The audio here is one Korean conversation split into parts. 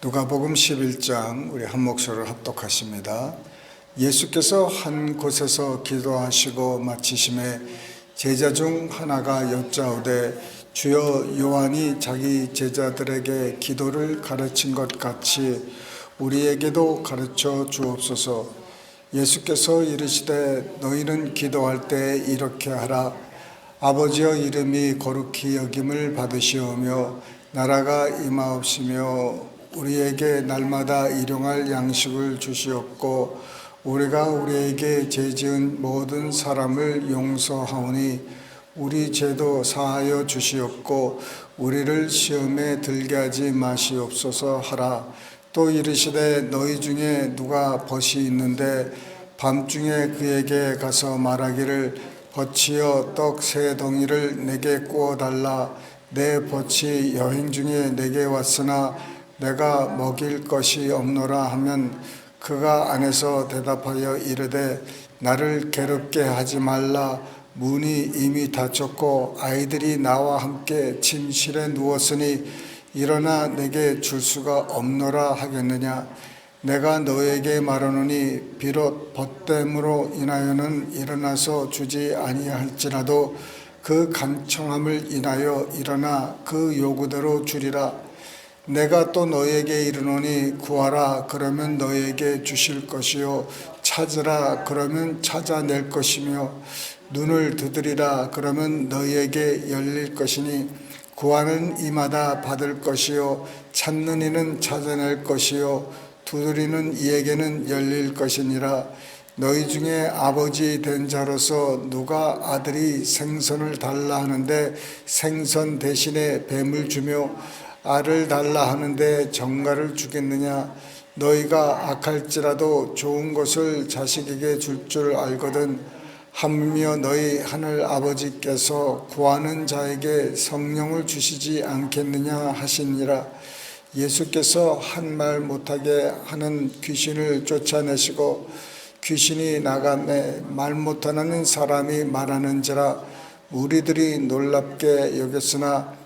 누가복음 11장 우리 한 목소리로 합독하십니다. 예수께서 한 곳에서 기도하시고 마치심에 제자 중 하나가 여짜오되 주여, 요한이 자기 제자들에게 기도를 가르친 것 같이 우리에게도 가르쳐 주옵소서. 예수께서 이르시되 너희는 기도할 때 이렇게 하라. 아버지여, 이름이 거룩히 여김을 받으시오며 나라가 임하옵시며 우리에게 날마다 일용할 양식을 주시옵고 우리가 우리에게 죄지은 모든 사람을 용서하오니 우리 죄도 사하여 주시옵고 우리를 시험에 들게 하지 마시옵소서 하라. 또 이르시되 너희 중에 누가 벗이 있는데 밤중에 그에게 가서 말하기를 벗이여 떡 세 덩이를 내게 구워 달라. 내 벗이 여행 중에 내게 왔으나 내가 먹일 것이 없노라 하면 그가 안에서 대답하여 이르되 나를 괴롭게 하지 말라. 문이 이미 닫혔고 아이들이 나와 함께 침실에 누웠으니 일어나 내게 줄 수가 없노라 하겠느냐. 내가 너에게 말하노니 비록 벗됨으로 인하여는 일어나서 주지 아니할지라도 그 간청함을 인하여 일어나 그 요구대로 주리라. 내가 또 너에게 이르노니 구하라 그러면 너에게 주실 것이요 찾으라 그러면 찾아낼 것이며 눈을 두드리라 그러면 너희에게 열릴 것이니 구하는 이마다 받을 것이요 찾는 이는 찾아낼 것이요 두드리는 이에게는 열릴 것이니라. 너희 중에 아버지 된 자로서 누가 아들이 생선을 달라 하는데 생선 대신에 뱀을 주며 알을 달라 하는데 정갈을 주겠느냐. 너희가 악할지라도 좋은 것을 자식에게 줄 줄 알거든 하물며 너희 하늘 아버지께서 구하는 자에게 성령을 주시지 않겠느냐 하시니라. 예수께서 한 말 못하게 하는 귀신을 쫓아내시고 귀신이 나가매 말 못하는 사람이 말하는지라. 무리들이 놀랍게 여겼으나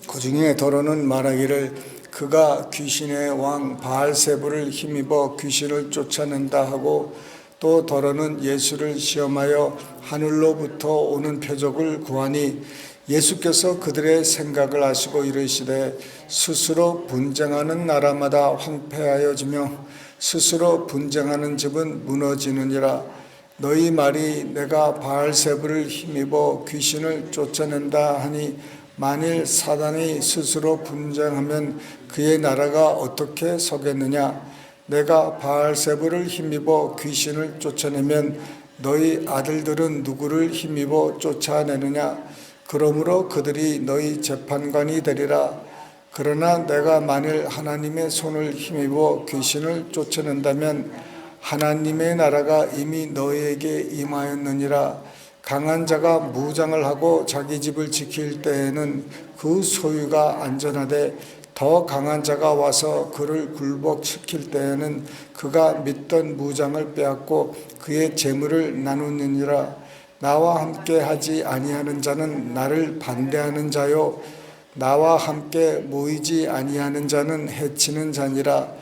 그 중에 더러는 말하기를 그가 귀신의 왕 바알세불을 힘입어 귀신을 쫓아낸다 하고 또 더러는 예수를 시험하여 하늘로부터 오는 표적을 구하니 예수께서 그들의 생각을 아시고 이르시되 스스로 분쟁하는 나라마다 황폐하여지며 스스로 분쟁하는 집은 무너지느니라. 너희 말이 내가 바알세불을 힘입어 귀신을 쫓아낸다 하니 만일 사단이 스스로 분쟁하면 그의 나라가 어떻게 서겠느냐. 내가 바알세불을 힘입어 귀신을 쫓아내면 너희 아들들은 누구를 힘입어 쫓아내느냐. 그러므로 그들이 너희 재판관이 되리라. 그러나 내가 만일 하나님의 손을 힘입어 귀신을 쫓아낸다면 하나님의 나라가 이미 너희에게 임하였느니라. 강한 자가 무장을 하고 자기 집을 지킬 때에는 그 소유가 안전하되 더 강한 자가 와서 그를 굴복시킬 때에는 그가 믿던 무장을 빼앗고 그의 재물을 나누느니라. 나와 함께 하지 아니하는 자는 나를 반대하는 자요 나와 함께 모이지 아니하는 자는 해치는 자니라.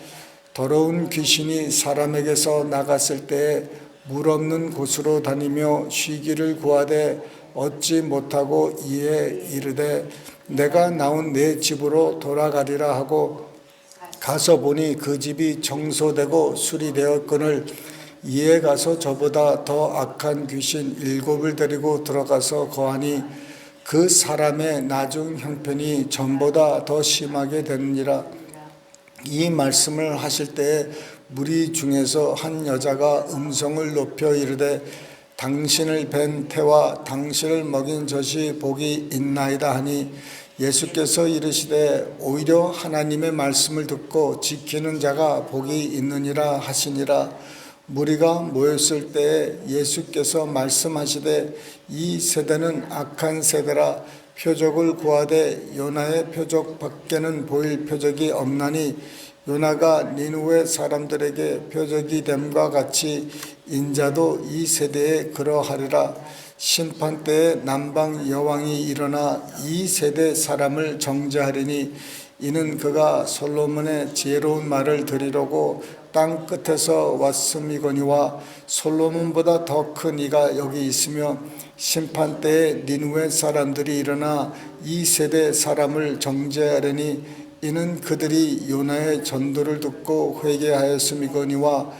더러운 귀신이 사람에게서 나갔을 때에 물 없는 곳으로 다니며 쉬기를 구하되 얻지 못하고 이에 이르되 내가 나온 내 집으로 돌아가리라 하고 가서 보니 그 집이 청소되고 수리되었거늘 이에 가서 저보다 더 악한 귀신 7을 데리고 들어가서 거하니 그 사람의 나중 형편이 전보다 더 심하게 되느니라. 이 말씀을 하실 때에 무리 중에서 한 여자가 음성을 높여 이르되 당신을 뵌 태와 당신을 먹인 젖이 복이 있나이다 하니 예수께서 이르시되 오히려 하나님의 말씀을 듣고 지키는 자가 복이 있느니라 하시니라. 무리가 모였을 때에 예수께서 말씀하시되 이 세대는 악한 세대라. 표적을 구하되 요나의 표적 밖에는 보일 표적이 없나니 요나가 니느웨 사람들에게 표적이 됨과 같이 인자도 이 세대에 그러하리라. 심판 때에 남방 여왕이 일어나 이 세대 사람을 정죄하리니 이는 그가 솔로몬의 지혜로운 말을 들으려고 땅 끝에서 왔음이거니와 솔로몬보다 더 큰 이가 여기 있으며 심판 때에 니느웨 사람들이 일어나 이 세대 사람을 정죄하려니 이는 그들이 요나의 전도를 듣고 회개하였음이거니와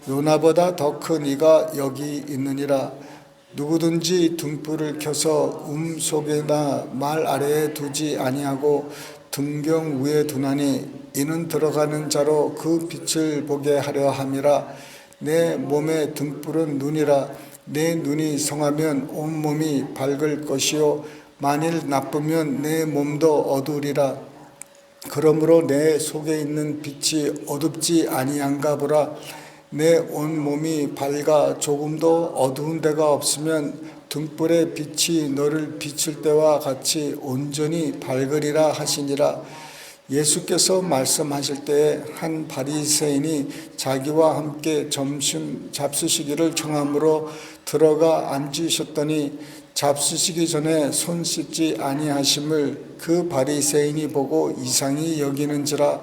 요나보다 더 큰 이가 여기 있느니라. 누구든지 등불을 켜서 속에나 말 아래에 두지 아니하고 등경 위에 두나니 이는 들어가는 자로 그 빛을 보게 하려 함이라. 내 몸의 등불은 눈이라. 내 눈이 성하면 온 몸이 밝을 것이요 만일 나쁘면 내 몸도 어두우리라. 그러므로 내 속에 있는 빛이 어둡지 아니한가 보라. 내 온 몸이 밝아 조금도 어두운 데가 없으면 등불의 빛이 너를 비출 때와 같이 온전히 밝으리라 하시니라. 예수께서 말씀하실 때에 한 바리새인이 자기와 함께 점심 잡수시기를 청함으로 들어가 앉으셨더니 잡수시기 전에 손 씻지 아니하심을 그 바리새인이 보고 이상히 여기는지라.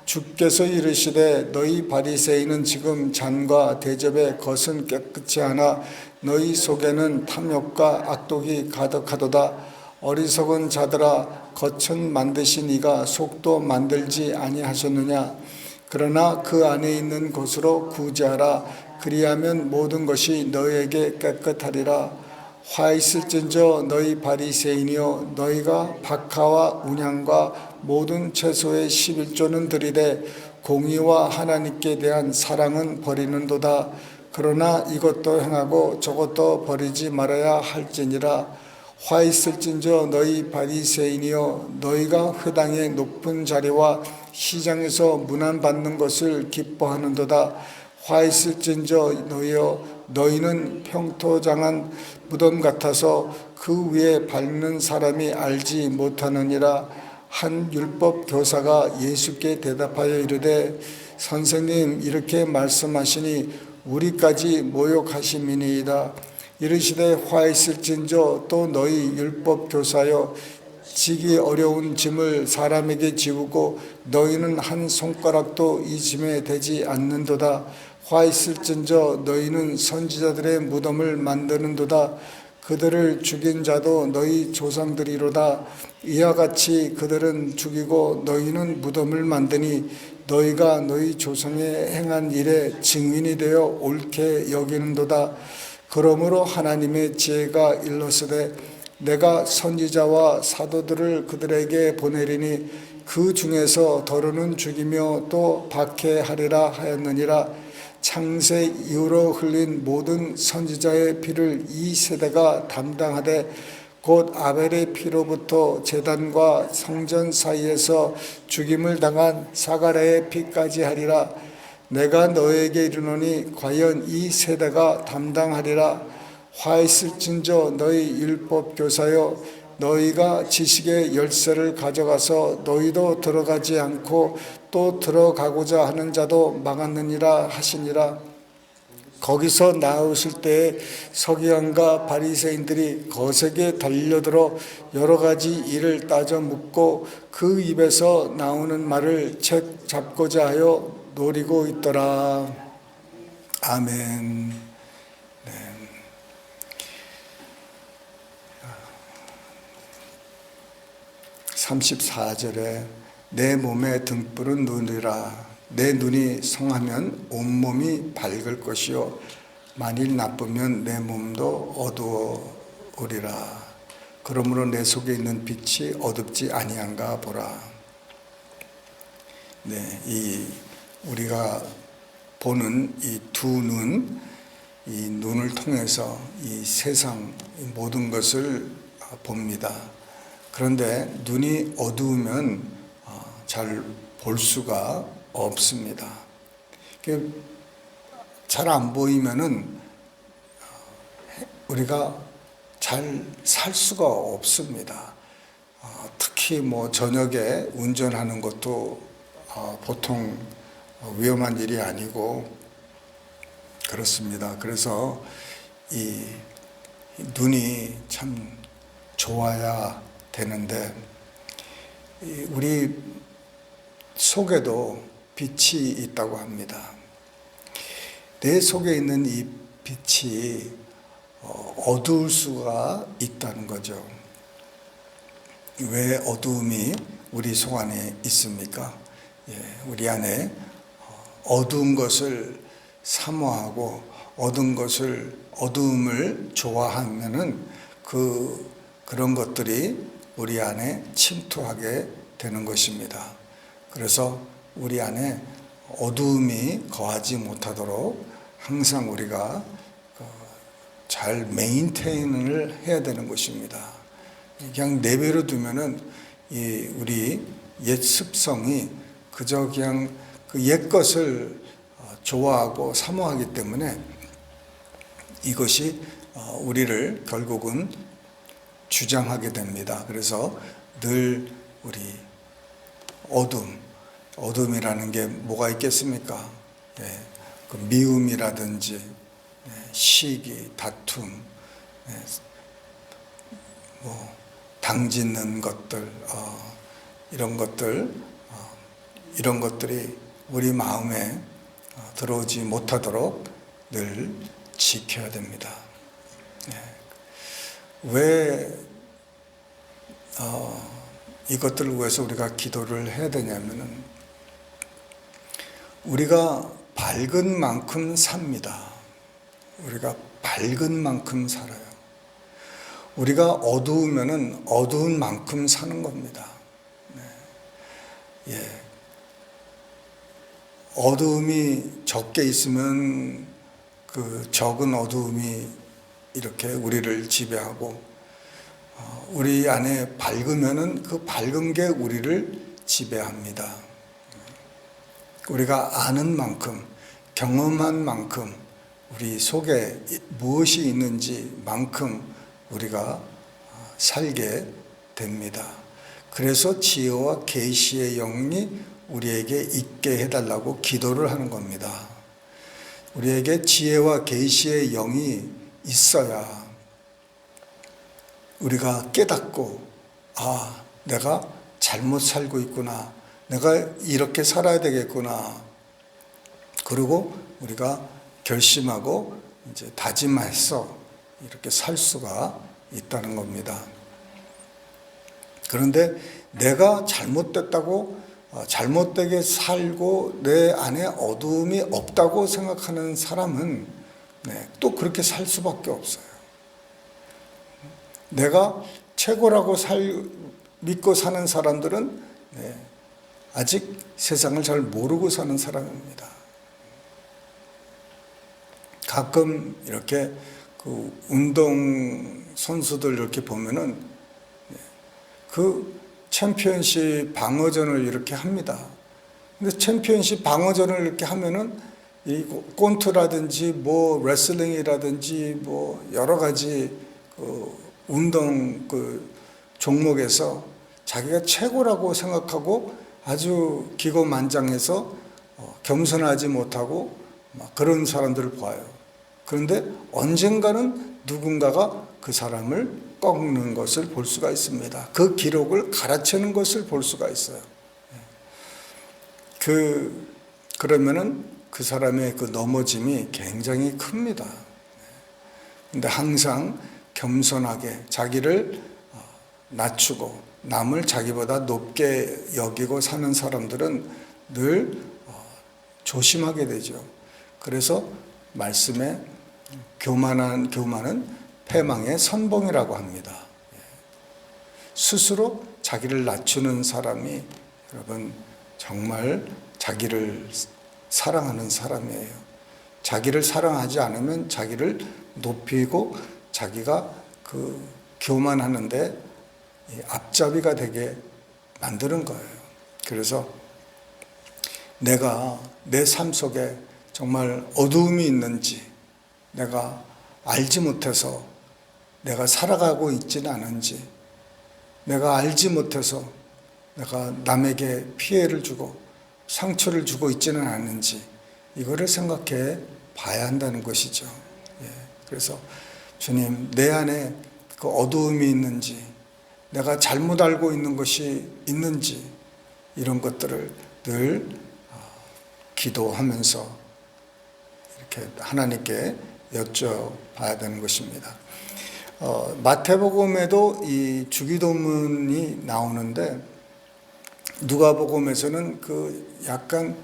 주께서 이르시되 너희 바리새인은 지금 잔과 대접의 것은 깨끗이 하나 너희 속에는 탐욕과 악독이 가득하도다. 어리석은 자들아, 겉은 만드신 이가 속도 만들지 아니하셨느냐. 그러나 그 안에 있는 것으로 구제하라. 그리하면 모든 것이 너희에게 깨끗하리라. 화 있을진저 너희 바리새인이여, 너희가 박하와 운향과 모든 채소의 11조는 드리되 공의와 하나님께 대한 사랑은 버리는도다. 그러나 이것도 행하고 저것도 버리지 말아야 할지니라. 화 있을진저 너희 바리새인이여, 너희가 회당의 높은 자리와 시장에서 문안받는 것을 기뻐하는도다. 화 있을진저 너희여, 너희는 평토장한 무덤 같아서 그 위에 밟는 사람이 알지 못하느니라. 한 율법 교사가 예수께 대답하여 이르되 선생님, 이렇게 말씀하시니 우리까지 모욕하심이니이다. 이르시되 화 있을진저 또 너희 율법 교사여, 지기 어려운 짐을 사람에게 지우고 너희는 한 손가락도 이 짐에 대지 않는도다. 화 있을진저 너희는 선지자들의 무덤을 만드는도다. 그들을 죽인 자도 너희 조상들이로다. 이와 같이 그들은 죽이고 너희는 무덤을 만드니 너희가 너희 조상의 행한 일에 증인이 되어 옳게 여기는도다. 그러므로 하나님의 지혜가 일렀으되 내가 선지자와 사도들을 그들에게 보내리니 그 중에서 더러는 죽이며 또 박해하리라 하였느니라. 창세 이후로 흘린 모든 선지자의 피를 이 세대가 담당하되 곧 아벨의 피로부터 제단과 성전 사이에서 죽임을 당한 사가랴의 피까지 하리라. 내가 너에게 이르노니 과연 이 세대가 담당하리라. 화 있을진저 너희 율법 교사여, 너희가 지식의 열쇠를 가져가서 너희도 들어가지 않고 또 들어가고자 하는 자도 막았느니라 하시니라. 거기서 나오실 때에 서기관과 바리새인들이 거세게 달려들어 여러 가지 일을 따져 묻고 그 입에서 나오는 말을 책 잡고자 하여 노리고 있더라. 아멘. 34절에 내 몸의 등불은 눈이라. 내 눈이 성하면 온몸이 밝을 것이요 만일 나쁘면 내 몸도 어두워오리라. 그러므로 내 속에 있는 빛이 어둡지 아니한가 보라. 이 우리가 보는 이 두 눈, 이 눈을 통해서 이 세상 모든 것을 봅니다. 그런데 눈이 어두우면 잘 볼 수가 없습니다. 잘 안 보이면은 우리가 잘 살 수가 없습니다. 특히 저녁에 운전하는 것도 보통 위험한 일이 아니고 그렇습니다. 그래서 이 눈이 참 좋아야 되는데 우리 속에도 빛이 있다고 합니다. 내 속에 있는 이 빛이 어두울 수가 있다는 거죠. 왜 어두움이 우리 속 안에 있습니까? 우리 안에 어두운 것을 사모하고 어두움을 좋아하면은 그런 것들이 우리 안에 침투하게 되는 것입니다. 그래서 우리 안에 어두움이 거하지 못하도록 항상 우리가 잘 메인테인을 해야 되는 것입니다. 그냥 내버려 두면은 우리 옛 습성이 그저 그냥 그 옛 것을 좋아하고 사모하기 때문에 이것이 우리를 결국은 주장하게 됩니다. 그래서 늘 우리 어둠이라는 게 뭐가 있겠습니까? 그 미움이라든지 시기, 다툼, 당짓는 것들, 이런 것들이 우리 마음에 들어오지 못하도록 늘 지켜야 됩니다. 왜 이것들을 위해서 우리가 기도를 해야 되냐면은 우리가 밝은 만큼 삽니다. 우리가 밝은 만큼 살아요. 우리가 어두우면은 어두운 만큼 사는 겁니다. 어두움이 적게 있으면 그 적은 어두움이 이렇게 우리를 지배하고, 우리 안에 밝으면은 그 밝은 게 우리를 지배합니다. 우리가 아는 만큼, 경험한 만큼, 우리 속에 무엇이 있는지 만큼 우리가 살게 됩니다. 그래서 지혜와 계시의 영이 우리에게 있게 해달라고 기도를 하는 겁니다. 우리에게 지혜와 계시의 영이 있어야 우리가 깨닫고, 내가 잘못 살고 있구나, 내가 이렇게 살아야 되겠구나, 그리고 우리가 결심하고 이제 다짐해서 이렇게 살 수가 있다는 겁니다. 그런데 내가 잘못되게 살고 내 안에 어두움이 없다고 생각하는 사람은 또 그렇게 살 수밖에 없어요. 내가 최고라고 믿고 사는 사람들은 아직 세상을 잘 모르고 사는 사람입니다. 가끔 이렇게 그 운동 선수들 이렇게 보면은 그 챔피언십 방어전을 이렇게 합니다. 근데 챔피언십 방어전을 이렇게 하면은 이 꼰트라든지 뭐 레슬링이라든지 뭐 여러 가지 그 운동 그 종목에서 자기가 최고라고 생각하고 아주 기고만장해서 겸손하지 못하고 막 그런 사람들을 봐요. 그런데 언젠가는 누군가가 그 사람을 꺾는 것을 볼 수가 있습니다. 그 기록을 갈아치는 것을 볼 수가 있어요. 그러면은 그 사람의 그 넘어짐이 굉장히 큽니다. 근데 항상 겸손하게 자기를 낮추고 남을 자기보다 높게 여기고 사는 사람들은 늘 조심하게 되죠. 그래서 말씀에 교만은 패망의 선봉이라고 합니다. 스스로 자기를 낮추는 사람이 여러분 정말 자기를 사랑하는 사람이에요. 자기를 사랑하지 않으면 자기를 높이고 자기가 그 교만하는데 앞잡이가 되게 만드는 거예요. 그래서 내가 내 삶 속에 정말 어두움이 있는지 내가 알지 못해서 내가 살아가고 있지는 않은지, 내가 알지 못해서 내가 남에게 피해를 주고 상처를 주고 있지는 않은지 이거를 생각해 봐야 한다는 것이죠. 그래서 주님, 내 안에 그 어두움이 있는지, 내가 잘못 알고 있는 것이 있는지 이런 것들을 늘 기도하면서 이렇게 하나님께 여쭤봐야 되는 것입니다. 마태복음에도 이 주기도문이 나오는데 누가복음에서는 그 약간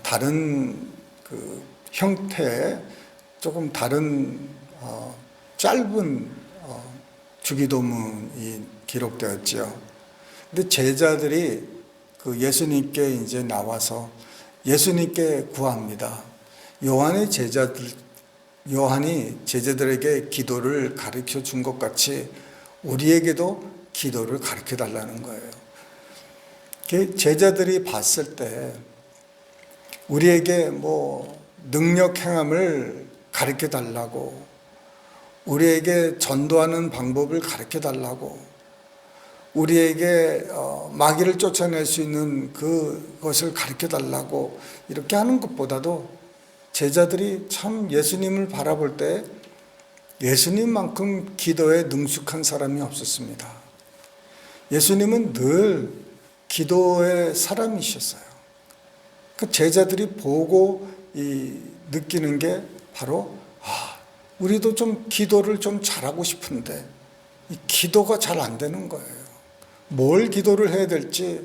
다른 그 형태의 조금 다른 짧은 주기도문이 기록되었죠. 근데 제자들이 그 예수님께 이제 나와서 예수님께 구합니다. 요한이 제자들에게 기도를 가르쳐 준 것 같이 우리에게도 기도를 가르쳐 달라는 거예요. 제자들이 봤을 때 우리에게 뭐 능력 행함을 가르쳐 달라고, 우리에게 전도하는 방법을 가르쳐 달라고, 우리에게 마귀를 쫓아낼 수 있는 그것을 가르쳐 달라고 이렇게 하는 것보다도 제자들이 참 예수님을 바라볼 때 예수님만큼 기도에 능숙한 사람이 없었습니다. 예수님은 늘 기도의 사람이셨어요. 그 제자들이 보고 느끼는 게 바로 우리도 좀 기도를 좀 잘하고 싶은데 이 기도가 잘 안 되는 거예요. 뭘 기도를 해야 될지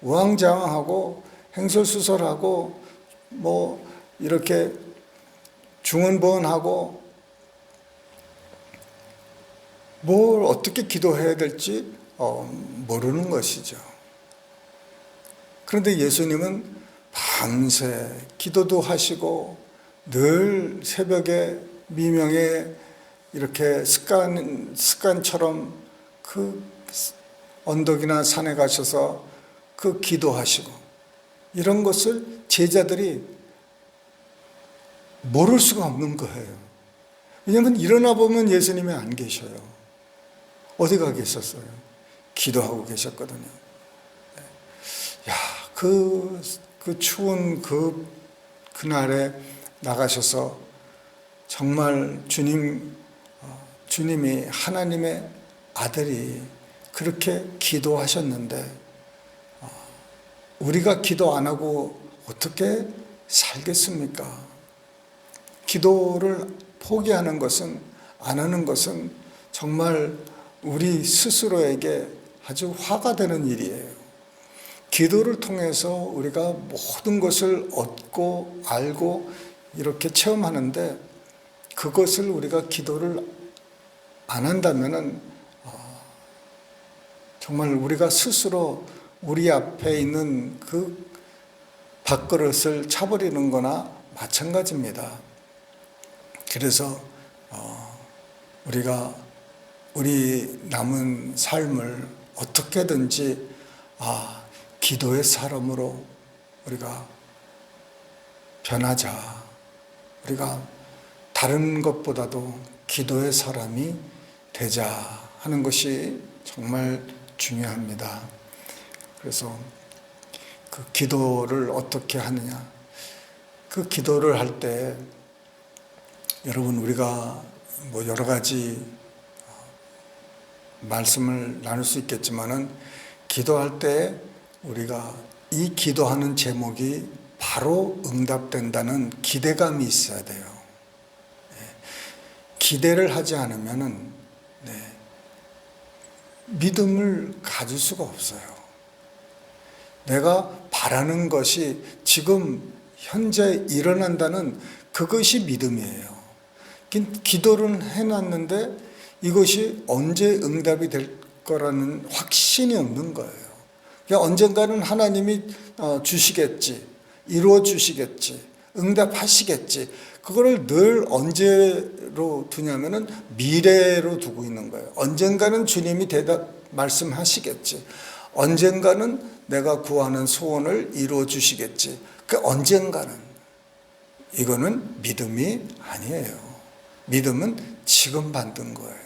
우왕좌왕하고 행설수설하고 뭐 이렇게 중언부언하고 뭘 어떻게 기도해야 될지 모르는 것이죠. 그런데 예수님은 밤새 기도도 하시고 늘 새벽에 미명에 이렇게 습관처럼 그 언덕이나 산에 가셔서 그 기도하시고 이런 것을 제자들이 모를 수가 없는 거예요. 왜냐하면 일어나 보면 예수님이 안 계셔요. 어디 가 계셨어요? 기도하고 계셨거든요. 야, 그 추운 그날에 나가셔서 정말 주님이 하나님의 아들이 그렇게 기도하셨는데 우리가 기도 안 하고 어떻게 살겠습니까? 기도를 포기하는 것은, 안 하는 것은 정말 우리 스스로에게 아주 화가 되는 일이에요. 기도를 통해서 우리가 모든 것을 얻고 알고 이렇게 체험하는데 그것을 우리가 기도를 안 한다면은 정말 우리가 스스로 우리 앞에 있는 그 밥그릇을 차버리는 거나 마찬가지입니다. 그래서 우리가 우리 남은 삶을 어떻게든지 기도의 사람으로 우리가 변하자. 우리가 다른 것보다도 기도의 사람이 되자 하는 것이 정말 중요합니다. 그래서 그 기도를 어떻게 하느냐. 그 기도를 할 때 여러분 우리가 뭐 여러 가지 말씀을 나눌 수 있겠지만은 기도할 때 우리가 이 기도하는 제목이 바로 응답된다는 기대감이 있어야 돼요. 기대를 하지 않으면은 믿음을 가질 수가 없어요. 내가 바라는 것이 지금 현재 일어난다는 그것이 믿음이에요. 기도를 해놨는데 이것이 언제 응답이 될 거라는 확신이 없는 거예요. 그러니까 언젠가는 하나님이 주시겠지, 이루어 주시겠지, 응답하시겠지. 그거를 늘 언제로 두냐면은 미래로 두고 있는 거예요. 언젠가는 주님이 말씀하시겠지. 언젠가는 내가 구하는 소원을 이루어 주시겠지. 그 언젠가는. 이거는 믿음이 아니에요. 믿음은 지금 받는 거예요.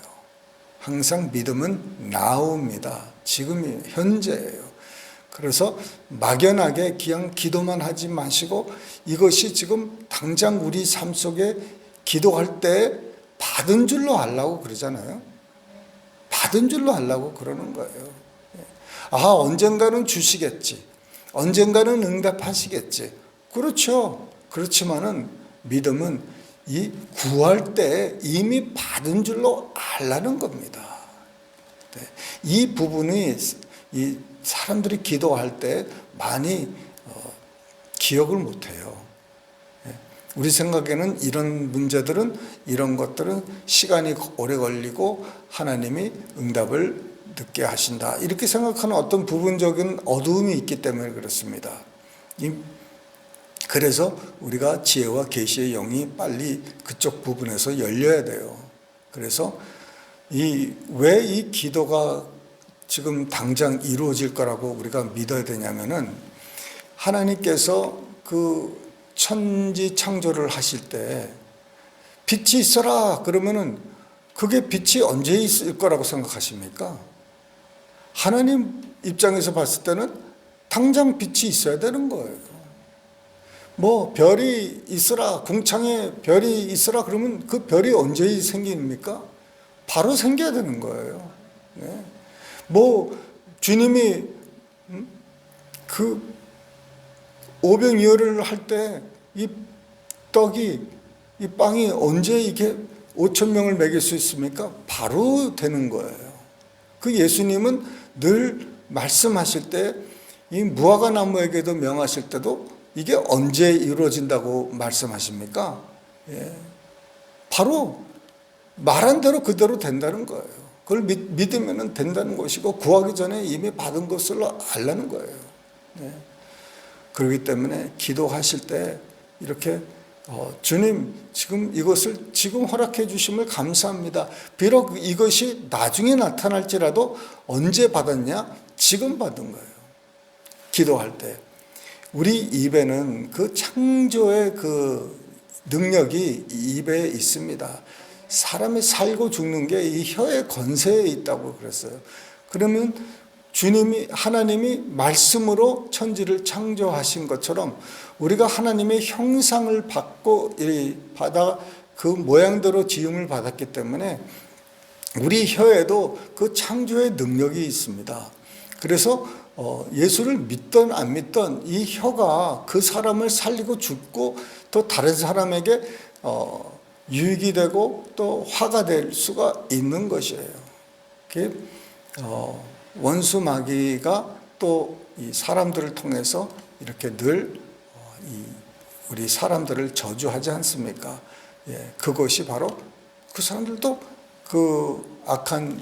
항상 믿음은 now입니다. 지금이 현재예요. 그래서 막연하게 그냥 기도만 하지 마시고 이것이 지금 당장 우리 삶 속에 기도할 때 받은 줄로 하려고 그러잖아요. 받은 줄로 하려고 그러는 거예요. 언젠가는 주시겠지. 언젠가는 응답하시겠지. 그렇죠. 그렇지만은 믿음은 이 구할 때 이미 받은 줄로 알라는 겁니다. 네. 이 부분이 이 사람들이 기도할 때 많이 기억을 못해요. 우리 생각에는 이런 문제들은, 이런 것들은 시간이 오래 걸리고 하나님이 응답을 늦게 하신다, 이렇게 생각하는 어떤 부분적인 어두움이 있기 때문에 그렇습니다. 그래서 우리가 지혜와 계시의 영이 빨리 그쪽 부분에서 열려야 돼요. 그래서 왜 이 기도가 지금 당장 이루어질 거라고 우리가 믿어야 되냐면은, 하나님께서 그 천지 창조를 하실 때 빛이 있어라 그러면은 그게 빛이 언제 있을 거라고 생각하십니까? 하나님 입장에서 봤을 때는 당장 빛이 있어야 되는 거예요. 뭐 별이 있으라, 궁창에 별이 있으라 그러면 그 별이 언제 생깁니까? 바로 생겨야 되는 거예요. 네. 뭐 주님이 그 오병이어를 할 때 이 떡이, 이 빵이 언제 이게 5천 명을 먹일 수 있습니까? 바로 되는 거예요. 그 예수님은 늘 말씀하실 때, 이 무화과 나무에게도 명하실 때도 이게 언제 이루어진다고 말씀하십니까? 예. 바로 말한 대로 그대로 된다는 거예요. 그걸 믿으면 된다는 것이고, 구하기 전에 이미 받은 것을 알라는 거예요. 예. 그렇기 때문에 기도하실 때 이렇게 주님, 지금 이것을 지금 허락해 주심을 감사합니다. 비록 이것이 나중에 나타날지라도 언제 받았냐? 지금 받은 거예요. 기도할 때 우리 입에는 그 창조의 그 능력이 입에 있습니다. 사람이 살고 죽는 게 이 혀의 권세에 있다고 그랬어요. 그러면 주님이, 하나님이 말씀으로 천지를 창조하신 것처럼 우리가 하나님의 형상을 받아 그 모양대로 지음을 받았기 때문에 우리 혀에도 그 창조의 능력이 있습니다. 그래서 예수를 믿던 안 믿던 이 혀가 그 사람을 살리고 죽고 또 다른 사람에게 유익이 되고 또 화가 될 수가 있는 것이에요. 원수 마귀가 또 이 사람들을 통해서 이렇게 늘 우리 사람들을 저주하지 않습니까? 예, 그것이 바로 그 사람들도 그 악한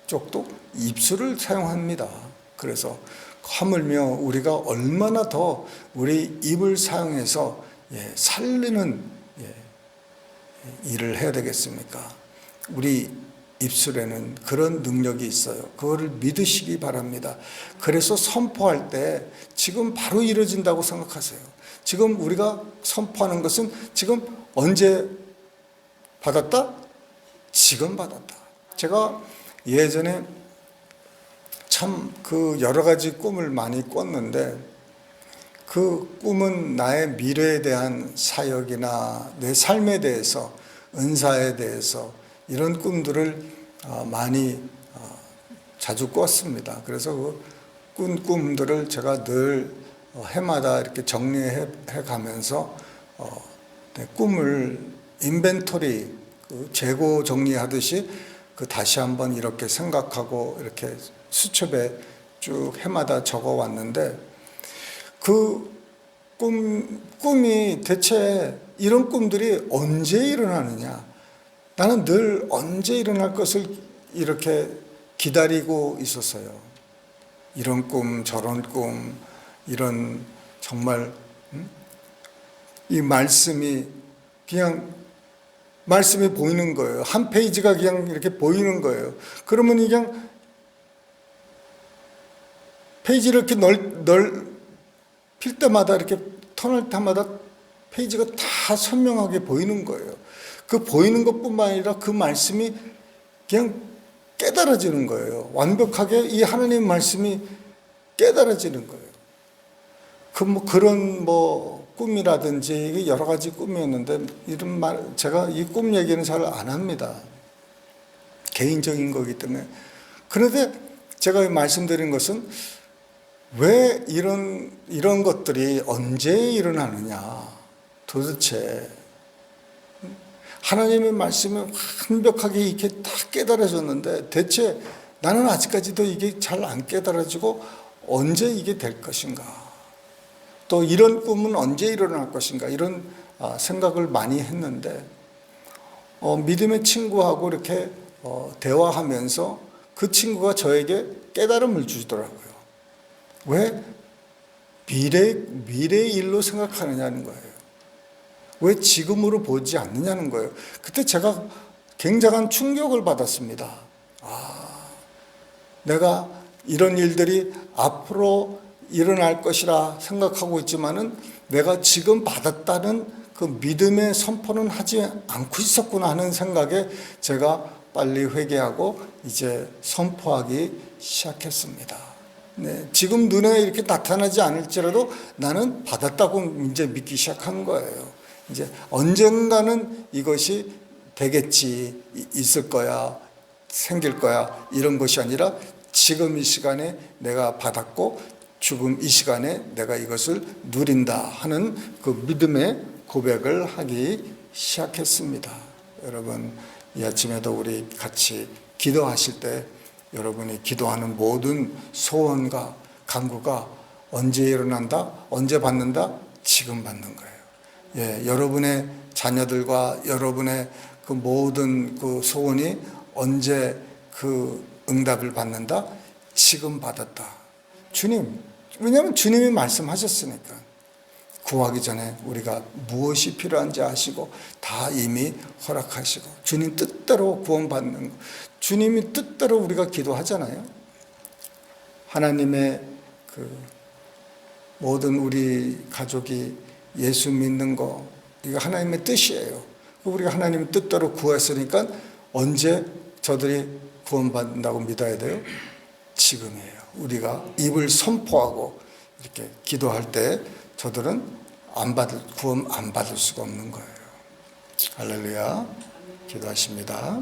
쪽도 입술을 사용합니다. 그래서 하물며 우리가 얼마나 더 우리 입을 사용해서 살리는 일을 해야 되겠습니까? 우리 입술에는 그런 능력이 있어요. 그거를 믿으시기 바랍니다. 그래서 선포할 때 지금 바로 이루어진다고 생각하세요. 지금 우리가 선포하는 것은 지금 언제 받았다? 지금 받았다. 제가 예전에 참 그 여러 가지 꿈을 많이 꿨는데, 그 꿈은 나의 미래에 대한 사역이나 내 삶에 대해서, 은사에 대해서 이런 꿈들을 많이 자주 꿨습니다. 그래서 그 꾼 꿈들을 제가 늘 해마다 이렇게 정리해 가면서 꿈을 인벤토리, 재고 정리하듯이 다시 한번 이렇게 생각하고 이렇게 수첩에 쭉 해마다 적어 왔는데, 그 꿈이 대체 이런 꿈들이 언제 일어나느냐? 나는 늘 언제 일어날 것을 이렇게 기다리고 있었어요. 이런 꿈, 저런 꿈, 이런 정말 이 말씀이 그냥 말씀이 보이는 거예요. 한 페이지가 그냥 이렇게 보이는 거예요. 그러면 그냥 페이지를 이렇게 넓힐 때마다, 이렇게 턴할 때마다 페이지가 다 선명하게 보이는 거예요. 그 보이는 것뿐만 아니라 그 말씀이 그냥 깨달아지는 거예요. 완벽하게 이 하나님 말씀이 깨달아지는 거예요. 그런 꿈이라든지 여러 가지 꿈이었는데, 제가 이 꿈 얘기는 잘 안 합니다. 개인적인 거기 때문에. 그런데 제가 말씀드린 것은 왜 이런 것들이 언제 일어나느냐? 도대체 하나님의 말씀이 완벽하게 이렇게 다 깨달아졌는데 대체 나는 아직까지도 이게 잘 안 깨달아지고 언제 이게 될 것인가? 또 이런 꿈은 언제 일어날 것인가? 이런 생각을 많이 했는데 믿음의 친구하고 이렇게 대화하면서 그 친구가 저에게 깨달음을 주더라고요. 왜 미래의 일로 생각하느냐는 거예요. 왜 지금으로 보지 않느냐는 거예요. 그때 제가 굉장한 충격을 받았습니다. 내가 이런 일들이 앞으로 일어날 것이라 생각하고 있지만은 내가 지금 받았다는 그 믿음의 선포는 하지 않고 있었구나 하는 생각에 제가 빨리 회개하고 이제 선포하기 시작했습니다. 네, 지금 눈에 이렇게 나타나지 않을지라도 나는 받았다고 이제 믿기 시작한 거예요. 이제 언젠가는 이것이 되겠지, 있을 거야, 생길 거야, 이런 것이 아니라 지금 이 시간에 내가 받았고 지금 이 시간에 내가 이것을 누린다 하는 그 믿음의 고백을 하기 시작했습니다. 여러분, 이 아침에도 우리 같이 기도하실 때 여러분이 기도하는 모든 소원과 간구가 언제 일어난다? 언제 받는다? 지금 받는 거예요. 예, 여러분의 자녀들과 여러분의 그 모든 그 소원이 언제 그 응답을 받는다? 지금 받았다. 주님, 왜냐하면 주님이 말씀하셨으니까. 구하기 전에 우리가 무엇이 필요한지 아시고 다 이미 허락하시고 주님 뜻대로 구원받는 거. 주님이 뜻대로 우리가 기도하잖아요. 하나님의 그 모든 우리 가족이 예수 믿는 거 이거 하나님의 뜻이에요. 우리가 하나님의 뜻대로 구했으니까 언제 저들이 구원받는다고 믿어야 돼요? 지금이에요. 우리가 입을 선포하고 이렇게 기도할 때 저들은 구원 안 받을 수가 없는 거예요. 할렐루야. 기도하십니다.